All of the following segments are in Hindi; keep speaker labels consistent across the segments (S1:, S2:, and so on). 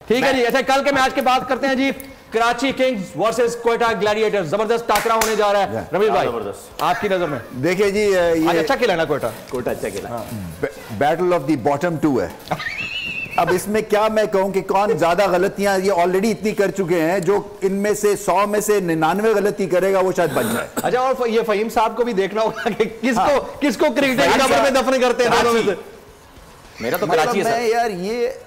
S1: ठीक है जी। अच्छा, कल के मैच की बात करते हैं जी। Karachi kings versus Quetta gladiators, जबरदस्त टाकरा होने जा रहा है। रमीज भाई, आपकी नजर में?
S2: देखिए जी, ये
S1: अच्छा खेला ना क्वेटा
S2: अच्छा खेला। बैटल ऑफ द बॉटम 2 है। अब इसमें क्या मैं कहूं कि कौन ज्यादा गलतियां ये ऑलरेडी इतनी कर चुके हैं, जो इनमें से 100 में से 99 गलती करेगा वो शायद बच जाए।
S1: अच्छा, और ये फहीम साहब को भी देखना होगा कि किसको क्रिकेट की कबर में दफन करते हैं दोनों में से।
S3: मेरा तो कराची है
S2: यार, ये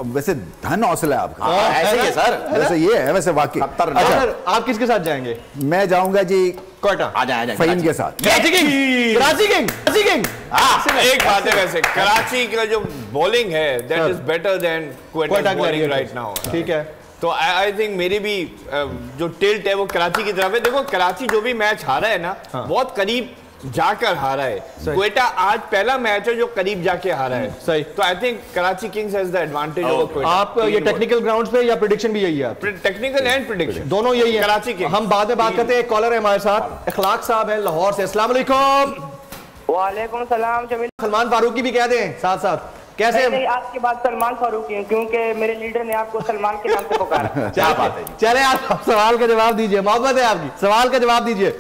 S2: वैसे धन हौसला है आपका।
S3: ऐसे ही है सर,
S2: वैसे ये है वैसे वाकई।
S1: अच्छा, आप किसके साथ जाएंगे?
S2: मैं जाऊंगा जी
S1: क्वेटा।
S3: आ जाए
S2: फहीम के साथ।
S1: कराची किंग।
S4: एक बात है, वैसे कराची का जो बॉलिंग है that is better than Quetta bowling right now.
S1: ठीक है,
S4: तो आई थिंक मेरी भी जो टिल्ट है वो कराची की तरफ है। देखो, कराची जो भी मैच हारा है ना, बहुत करीब जाकर हारा है। क्वेटा आज पहला मैच है जो करीब जाके हारा है।
S1: सही।
S4: तो I think Karachi Kings has the advantage over Quetta.
S1: आप ये टेक्निकल ग्राउंड्स पे या प्रेडिक्शन भी यही है?
S4: टेक्निकल एंड प्रेडिक्शन
S1: दोनों यही है।
S4: कराची किंग्स।
S1: हम बाद में बात करते हैं। एक कॉलर है हमारे साथ, इखलाक साहब है लाहौर से। अस्सलाम वालेकुम।
S5: वालेकुम सलाम। जमील
S1: सलमान फारूकी भी कह दें साथ साथ। कैसे?
S5: नहीं, आपके बाद सलमान फारूकी है, क्योंकि मेरे लीडर ने आपको सलमान के नाम से पुकारा।
S1: क्या बात है। चले आप सवाल का जवाब दीजिए, मोहब्बत है आपकी, सवाल का जवाब दीजिए।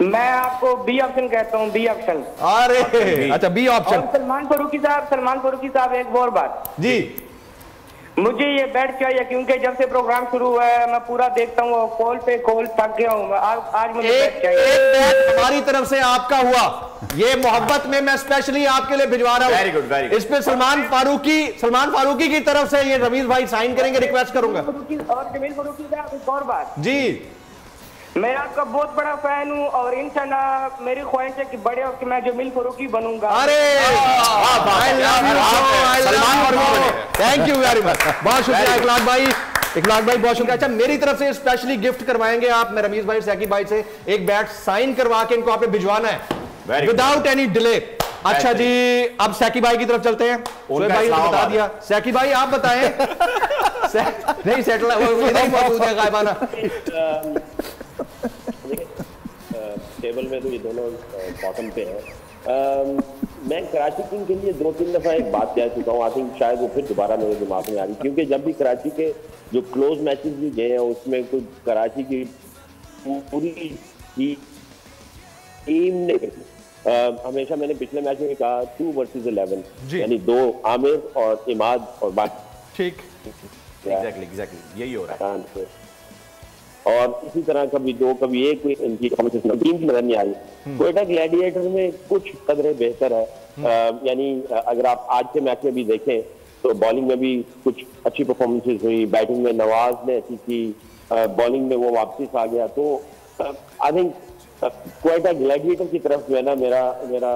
S5: मैं आपको बी ऑप्शन कहता हूँ, बी ऑप्शन।
S1: अरे अच्छा, बी ऑप्शन।
S5: सलमान फारूकी साहब, एक और बात जी, मुझे ये बैट चाहिए क्योंकि जब से प्रोग्राम शुरू हुआ है मैं पूरा देखता हूँ, कॉल पे कॉल थक गया हूँ। आज मुझे बैट चाहिए।
S1: एक बैट हमारी तरफ से आपका हुआ, ये मोहब्बत में मैं स्पेशली आपके लिए भिजवा रहा हूँ।
S3: Very good, very good.
S1: इस पे सलमान फारूकी की तरफ से ये रमीज भाई साइन करेंगे, रिक्वेस्ट करूंगा।
S5: और जमील फारूकी साहब, एक और बात
S1: जी,
S5: मैं आपका बहुत बड़ा फैन हूँ और इंशाल्लाह मेरी ख्वाहिश है कि बड़े होकर मैं जमील फारूकी बनूंगा।
S1: अरे थैंक यू वेरी मच, बहुत शुक्रिया इखलाक भाई। बहुत शुक्रिया। अच्छा, मेरी तरफ से स्पेशली गिफ्ट करवाएंगे आप, मैं रमीज भाई सैकी भाई से एक बैट साइन करवा के इनको आप भिजवाना है विदाउट एनी डिले। अच्छा जी, अब सैकी भाई की तरफ चलते हैं। भाई ने बता दिया। सैकी भाई आप बताएं। नहीं, सेटल मौजूद है गायबाना
S6: टेबल में, तो ये दोनों बॉटम पे हैं। मैं कराची किंग के लिए 2-3 दफा एक बात कह चुका हूँ, आई थिंक शायद वो फिर दोबारा मेरे दिमाग में आ रही, क्योंकि जब भी कराची के जो क्लोज मैचेस भी गए हैं उसमें कुछ कराची की पूरी टीम ने हमेशा, मैंने पिछले मैच में कहा 2 versus 11, यानी 2 आमिर और इमाद और बाकी।
S1: ठीक,
S3: एग्जैक्टली यही हो रहा है।
S6: और इसी तरह कभी 2 कभी 1 इनकी कॉम्पिटिशन टीम की नजर नहीं आ रही। क्वेटा ग्लैडिएटर में कुछ कदरे बेहतर है, यानी अगर आप आज के मैच में भी देखें तो बॉलिंग में भी कुछ अच्छी परफॉर्मेंसेस हुई, बैटिंग में नवाज ने अच्छी की, बॉलिंग में वो वापस आ गया। तो आई थिंक क्वेटा ग्लैडिएटर की तरफ जो है ना, मेरा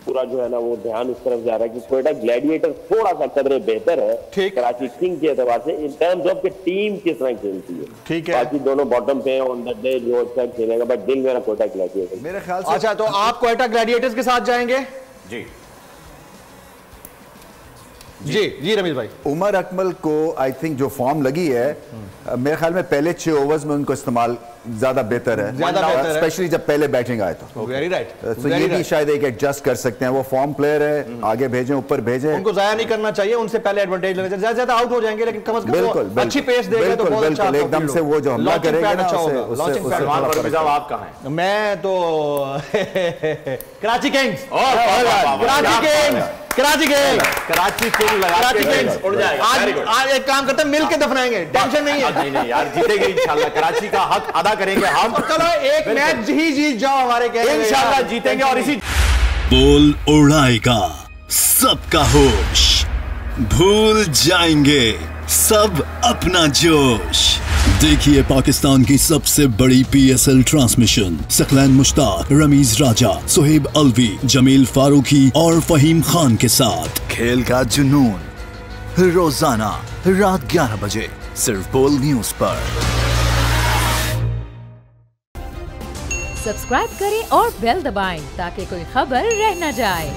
S6: पूरा जो है ना वो ध्यान उस तरफ जा रहा है कि क्वेटा ग्लैडिएटर थोड़ा सा कदरे बेहतर है कराची किंग के एतबार से, इन टर्म्स ऑफ कि टीम किस तरह खेलती है।
S1: ठीक है,
S6: बाकी दोनों बॉटम पे ऑन द डे जो अच्छा खेलेगा, बट दिल मेरा क्वेटा ग्लैडिएटर
S2: मेरे ख्याल से।
S1: अच्छा, तो आप क्वेटा ग्लैडिएटर्स के साथ जाएंगे? जी रमीज भाई।
S2: उमर अकमल को आई थिंक जो फॉर्म लगी है, मेरे ख्याल में पहले 6 ओवर्स में उनको इस्तेमाल ज्यादा बेहतर है, स्पेशली जब पहले बैटिंग आए तो।
S1: Very right.
S2: तो ये भी शायद एक एडजस्ट कर सकते हैं, वो फॉर्म प्लेयर है, आगे भेजें ऊपर भेजें,
S1: उनको जाया नहीं करना चाहिए, उनसे पहले एडवांटेज लेना चाहिए। ज्यादा आउट हो जाएंगे लेकिन कम से कम अच्छी पेस देंगे तो बहुत अच्छा,
S2: एकदम से वो जो हमला करेगा ना,
S3: आप कहां हैं?
S1: मैं तो कराची किंग्स।
S3: उड़ जाएगा।
S1: आज एक काम करते हैं, मिल के दफनाएंगे, टेंशन नहीं है।
S3: नहीं यार, जीतेंगे इंशाल्लाह, कराची का हक अदा करेंगे हम।
S1: चलो एक मैच ही जीत जाओ हमारे,
S3: इंशाल्लाह जीतेंगे। और इसी
S7: बोल उड़ाएगा सबका होश, भूल जाएंगे सब अपना जोश। देखिए पाकिस्तान की सबसे बड़ी PSL ट्रांसमिशन, सकलैन मुश्ताक, रमीज राजा, सुहेब अलवी, जमील फारूकी और फहीम खान के साथ खेल का जुनून, रोजाना रात 11 बजे सिर्फ बोल न्यूज पर।
S8: सब्सक्राइब करें और बेल दबाएं ताकि कोई खबर रह न जाए।